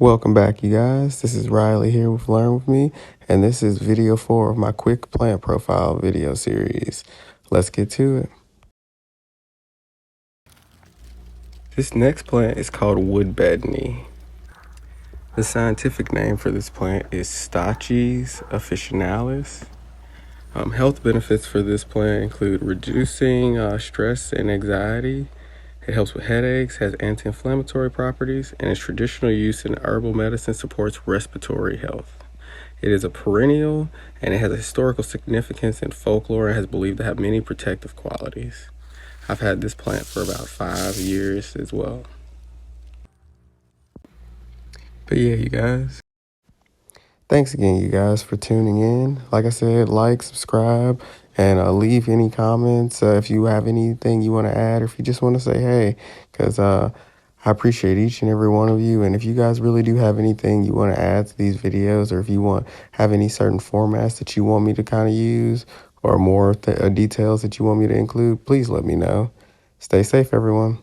Welcome back, you guys. This is Riley here with Learn With Me, and this is video 4 of my quick plant profile video series. Let's get to it. This next plant is called Woodbetony. The scientific name for this plant is Stachys officinalis. Health benefits for this plant include reducing stress and anxiety. It helps with headaches, has anti-inflammatory properties, and its traditional use in herbal medicine supports respiratory health. It is a perennial, and it has a historical significance in folklore and has believed to have many protective qualities. I've had this plant for about 5 years as well. But yeah, you guys. Thanks again, you guys, for tuning in. Like I said, like, subscribe, and leave any comments if you have anything you want to add, or if you just want to say hey, because I appreciate each and every one of you. And if you guys really do have anything you want to add to these videos, or if you have any certain formats that you want me to kind of use, or more details that you want me to include, please let me know. Stay safe, everyone.